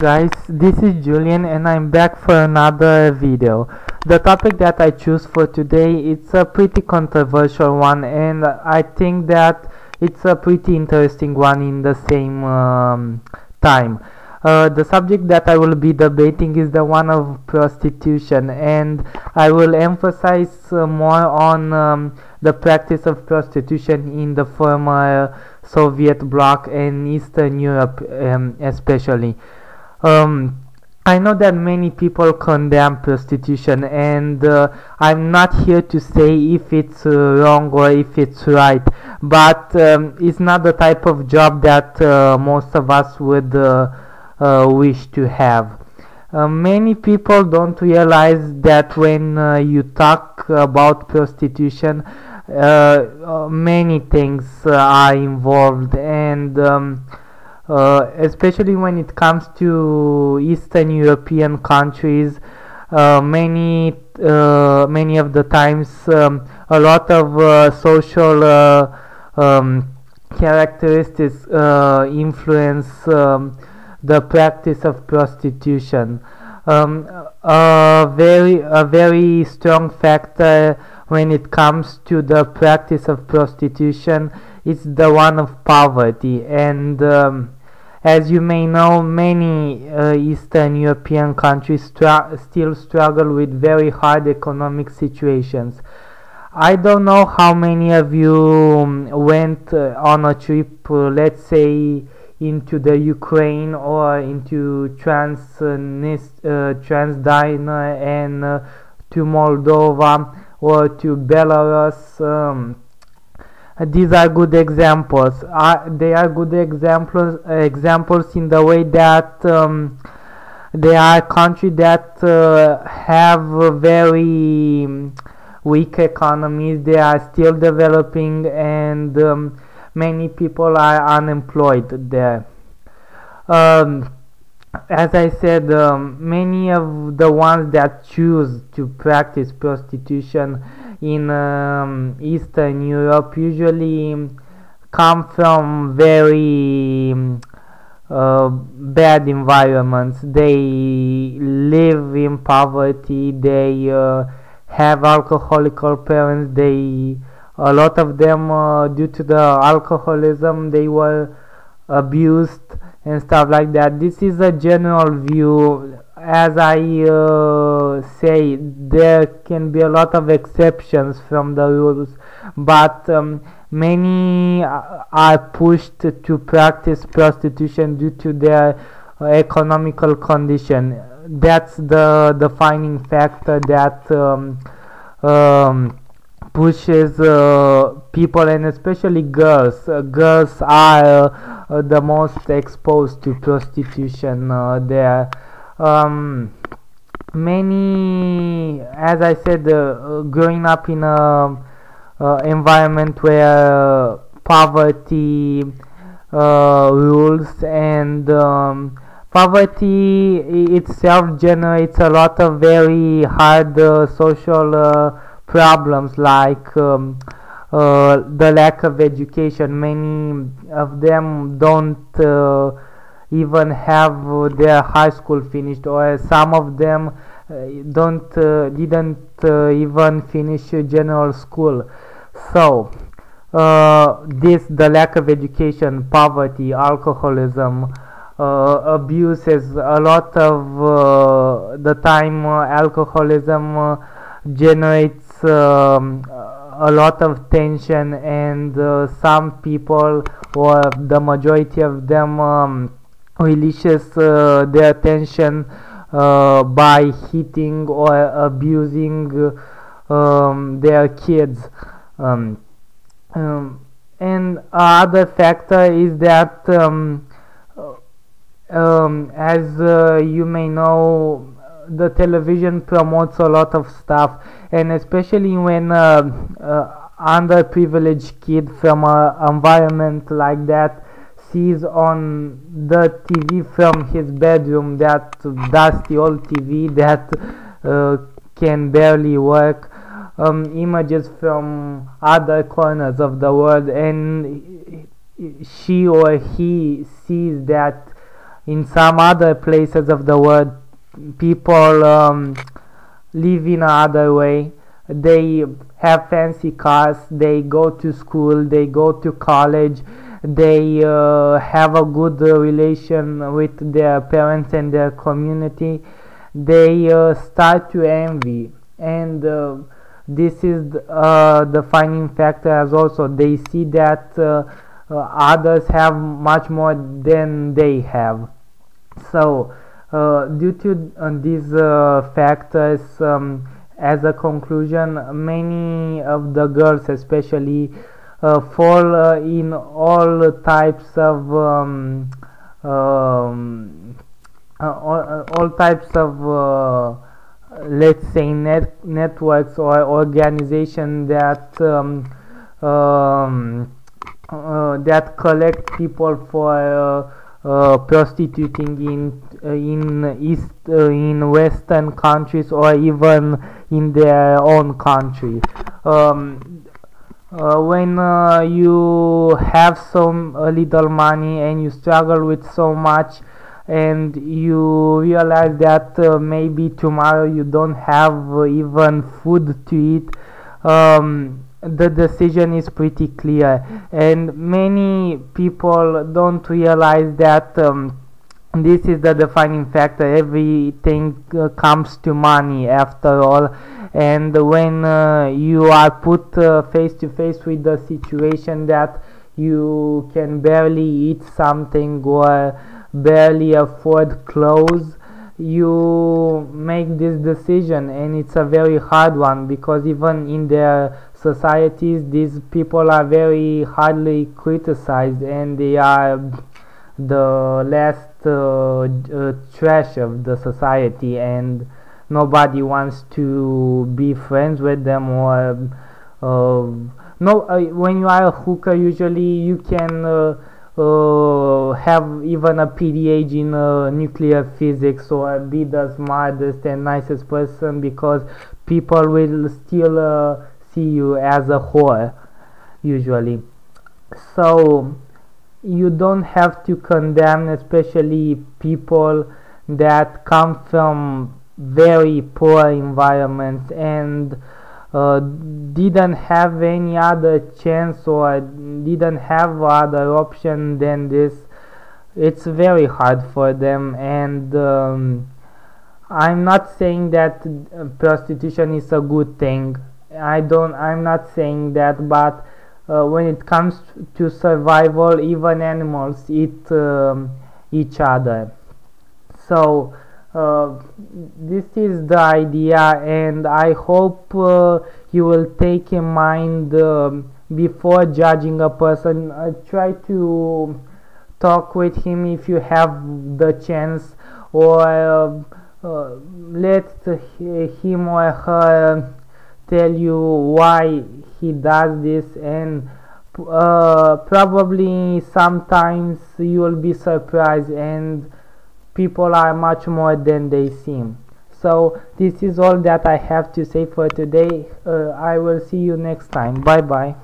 Guys, this is Julian and I'm back for another video. The topic that I choose for today, it's a pretty controversial one, and I think that it's a pretty interesting one in the same time. The subject that I will be debating is the one of prostitution, and I will emphasize more on the practice of prostitution in the former Soviet bloc and Eastern Europe, especially. Um, I know that many people condemn prostitution, and I'm not here to say if it's wrong or if it's right, but it's not the type of job that most of us would wish to have. Many people don't realize that when you talk about prostitution, many things are involved, and especially when it comes to Eastern European countries, many of the times a lot of social characteristics influence the practice of prostitution. A very strong factor when it comes to the practice of prostitution is the one of poverty, and as you may know, many Eastern European countries still struggle with very hard economic situations. I don't know how many of you went on a trip, let's say, into the Ukraine or into Transdina and to Moldova or to Belarus. These are good examples. They are good examples in the way that they are countries that have very weak economies. They are still developing, and many people are unemployed there. As I said, many of the ones that choose to practice prostitution in Eastern Europe usually come from very bad environments. They live in poverty. They have alcoholic parents. A lot of them, due to the alcoholism, they were abused and stuff like that. This is a general view. As I say, there can be a lot of exceptions from the rules, but many are pushed to practice prostitution due to their economical condition. That's the defining factor that pushes people, and especially girls. Girls are the most exposed to prostitution there. Many, as I said, growing up in a environment where poverty rules, and poverty itself generates a lot of very hard social problems, like the lack of education. Many of them don't even have their high school finished, or some of them didn't even finish general school. So the lack of education, poverty, alcoholism, abuses. A lot of the time alcoholism generates a lot of tension, and some people, or the majority of them, releases their tension by hitting or abusing their kids. And other factor is that as you may know, the television promotes a lot of stuff, and especially when underprivileged kid from an environment like that sees on the TV from his bedroom, that dusty old TV that can barely work, images from other corners of the world, and she or he sees that in some other places of the world people live in another way. They have fancy cars, they go to school, they go to college, they have a good relation with their parents and their community. They start to envy, and this is the defining factor as also. They see that others have much more than they have. So due to these factors, as a conclusion, many of the girls especially fall in all types of let's say networks or organizations that that collect people for prostituting in Western countries or even in their own country. When you have some little money and you struggle with so much, and you realize that maybe tomorrow you don't have even food to eat, the decision is pretty clear, and many people don't realize that this is the defining factor. Everything comes to money after all, and when you are put face to face with the situation that you can barely eat something or barely afford clothes, you make this decision, and it's a very hard one, because even in their societies these people are very hardly criticized, and they are the last trash of the society, and nobody wants to be friends with them. Or when you are a hooker, usually you can have even a PhD in nuclear physics, or be the smartest and nicest person, because people will still see you as a whore usually. So you don't have to condemn especially people that come from very poor environments and didn't have any other chance or didn't have other option than this. It's very hard for them, and I'm not saying that prostitution is a good thing. I'm not saying that, but when it comes to survival, even animals eat each other. So this is the idea, and I hope you will take in mind before judging a person. Try to talk with him if you have the chance, or let him or her tell you why he does this, and probably sometimes you will be surprised, and people are much more than they seem. So this is all that I have to say for today. I will see you next time. Bye bye.